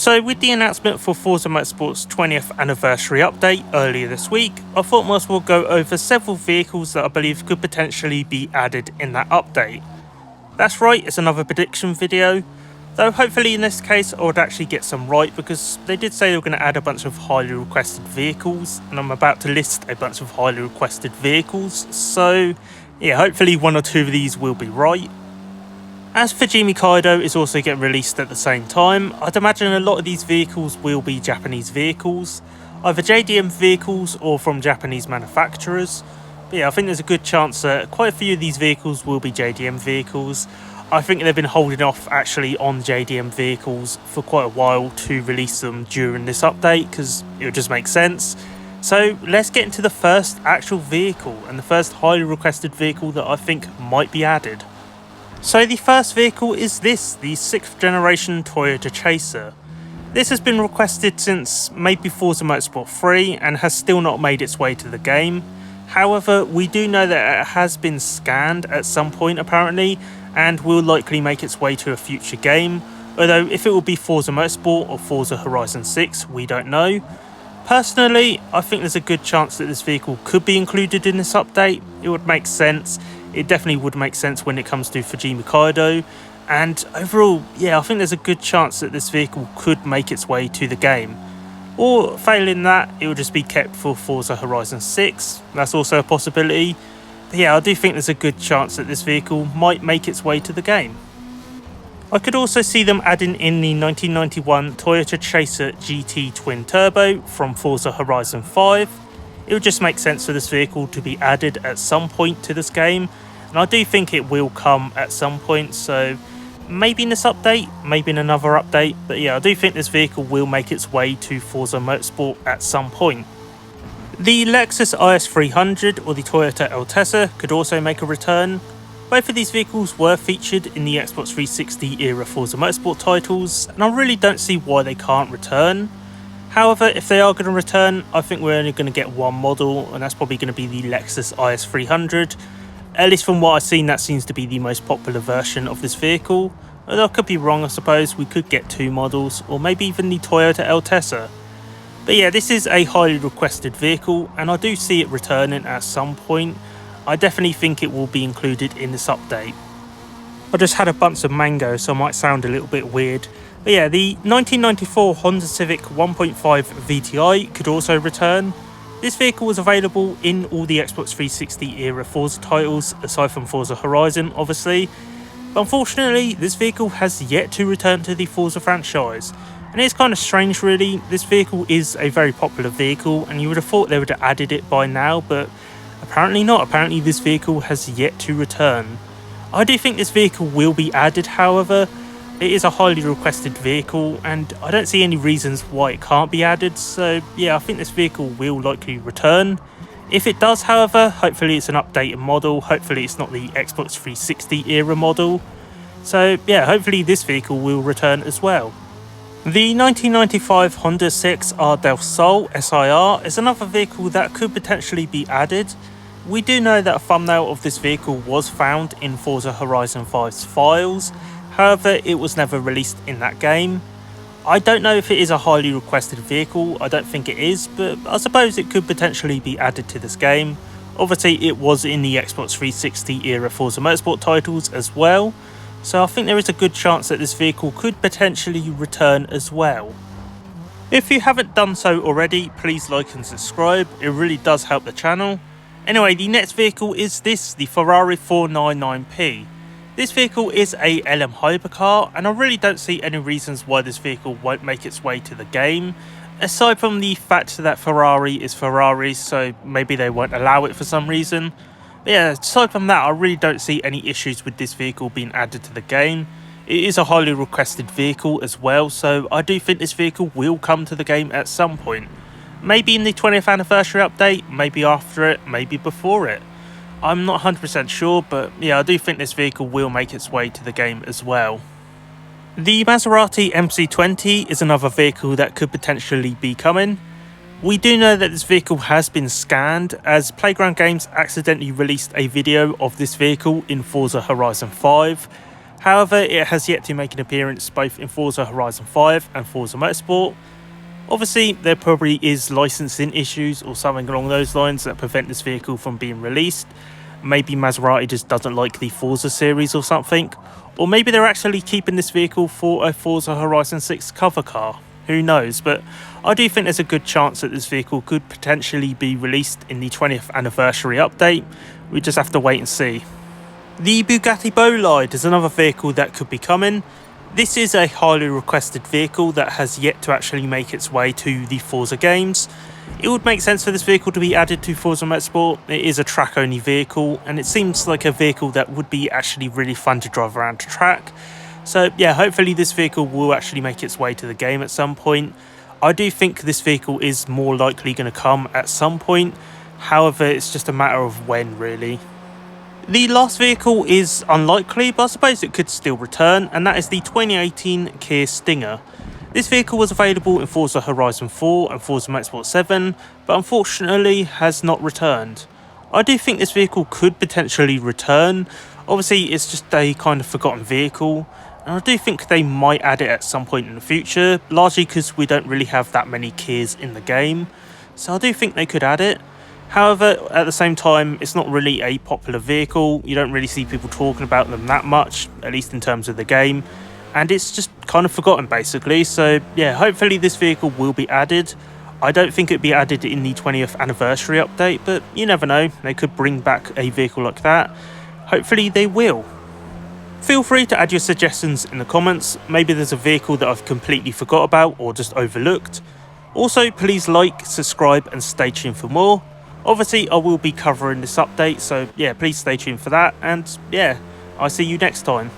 So with the announcement for Forza Motorsport's 20th anniversary update earlier this week, I thought might as well go over several vehicles that I believe could potentially be added in that update. That's right, it's another prediction video, though hopefully in this case I would actually get some right, because they did say they were going to add a bunch of highly requested vehicles, and I'm about to list a bunch of highly requested vehicles, so yeah, hopefully one or two of these will be right. As Fujimi Kaido is also getting released at the same time, I'd imagine a lot of these vehicles will be Japanese vehicles, either JDM vehicles or from Japanese manufacturers. But yeah, I think there's a good chance that quite a few of these vehicles will be JDM vehicles. I think they've been holding off actually on JDM vehicles for quite a while to release them during this update, because it would just make sense. So let's get into the first actual vehicle, and the first highly requested vehicle that I think might be added. So the first vehicle is this, the 6th generation Toyota Chaser. This has been requested since maybe Forza Motorsport 3 and has still not made its way to the game. However, we do know that it has been scanned at some point apparently, and will likely make its way to a future game, although if it will be Forza Motorsport or Forza Horizon 6, we don't know. Personally, I think there's a good chance that this vehicle could be included in this update. It would make sense. It definitely would make sense when it comes to Fujimi Kaido, and overall, yeah, I think there's a good chance that this vehicle could make its way to the game. Or failing that, it will just be kept for Forza Horizon 6, that's also a possibility. But yeah, I do think there's a good chance that this vehicle might make its way to the game. I could also see them adding in the 1991 Toyota Chaser GT Twin Turbo from Forza Horizon 5. It would just make sense for this vehicle to be added at some point to this game, and I do think it will come at some point, so maybe in this update, maybe in another update, but yeah, I do think this vehicle will make its way to Forza Motorsport at some point. The Lexus IS300 or the Toyota Altezza could also make a return. Both of these vehicles were featured in the Xbox 360 era Forza Motorsport titles, and I really don't see why they can't return. However, if they are going to return, I think we're only going to get one model, and that's probably going to be the Lexus IS300. At least from what I've seen, that seems to be the most popular version of this vehicle. Although I could be wrong, I suppose. We could get two models, or maybe even the Toyota Altezza. But yeah, this is a highly requested vehicle, and I do see it returning at some point. I definitely think it will be included in this update. I just had a bunch of mango, so I might sound a little bit weird. But yeah, the 1994 Honda Civic 1.5 VTI could also return. This vehicle was available in all the Xbox 360 era Forza titles, aside from Forza Horizon, obviously. But unfortunately, this vehicle has yet to return to the Forza franchise. And it's kind of strange really. This vehicle is a very popular vehicle, and you would have thought they would have added it by now, but apparently not. Apparently this vehicle has yet to return. I do think this vehicle will be added, however. It is a highly requested vehicle, and I don't see any reasons why it can't be added, so yeah, I think this vehicle will likely return. If it does, however, hopefully it's an updated model, hopefully it's not the Xbox 360 era model. So yeah, hopefully this vehicle will return as well. The 1995 Honda CX-R Del Sol SIR is another vehicle that could potentially be added. We do know that a thumbnail of this vehicle was found in Forza Horizon 5's files. However, it was never released in that game. I don't know if it is a highly requested vehicle, I don't think it is, but I suppose it could potentially be added to this game. Obviously it was in the Xbox 360 era Forza Motorsport titles as well, so I think there is a good chance that this vehicle could potentially return as well. If you haven't done so already, please like and subscribe, it really does help the channel. Anyway, the next vehicle is this, the Ferrari 499P. This vehicle is a LM hypercar, and I really don't see any reasons why this vehicle won't make its way to the game, aside from the fact that Ferrari is Ferrari, so maybe they won't allow it for some reason. But yeah, aside from that, I really don't see any issues with this vehicle being added to the game. It is a highly requested vehicle as well, so I do think this vehicle will come to the game at some point. Maybe in the 20th anniversary update, maybe after it, maybe before it. I'm not 100% sure, but yeah, I do think this vehicle will make its way to the game as well. The Maserati MC20 is another vehicle that could potentially be coming. We do know that this vehicle has been scanned, as Playground Games accidentally released a video of this vehicle in Forza Horizon 5. However, it has yet to make an appearance both in Forza Horizon 5 and Forza Motorsport. Obviously, there probably is licensing issues or something along those lines that prevent this vehicle from being released. Maybe Maserati just doesn't like the Forza series or something. Or maybe they're actually keeping this vehicle for a Forza Horizon 6 cover car. Who knows, but I do think there's a good chance that this vehicle could potentially be released in the 20th anniversary update. We just have to wait and see. The Bugatti Bolide is another vehicle that could be coming. This is a highly requested vehicle that has yet to actually make its way to the Forza games. It would make sense for this vehicle to be added to Forza Motorsport. It is a track only vehicle and it seems like a vehicle that would be actually really fun to drive around the track. So yeah, hopefully this vehicle will actually make its way to the game at some point. I do think this vehicle is more likely going to come at some point. However, it's just a matter of when really. The last vehicle is unlikely, but I suppose it could still return, and that is the 2018 Kia Stinger. This vehicle was available in Forza Horizon 4 and Forza Motorsport 7, but unfortunately has not returned. I do think this vehicle could potentially return. Obviously, it's just a kind of forgotten vehicle, and I do think they might add it at some point in the future, largely because we don't really have that many Kias in the game, so I do think they could add it. However, at the same time, it's not really a popular vehicle. You don't really see people talking about them that much, at least in terms of the game. And it's just kind of forgotten, basically. So, yeah, hopefully this vehicle will be added. I don't think it'd be added in the 20th anniversary update, but you never know. They could bring back a vehicle like that. Hopefully they will. Feel free to add your suggestions in the comments. Maybe there's a vehicle that I've completely forgot about or just overlooked. Also, please like, subscribe, and stay tuned for more. Obviously, I will be covering this update, so yeah, please stay tuned for that, and yeah, I'll see you next time.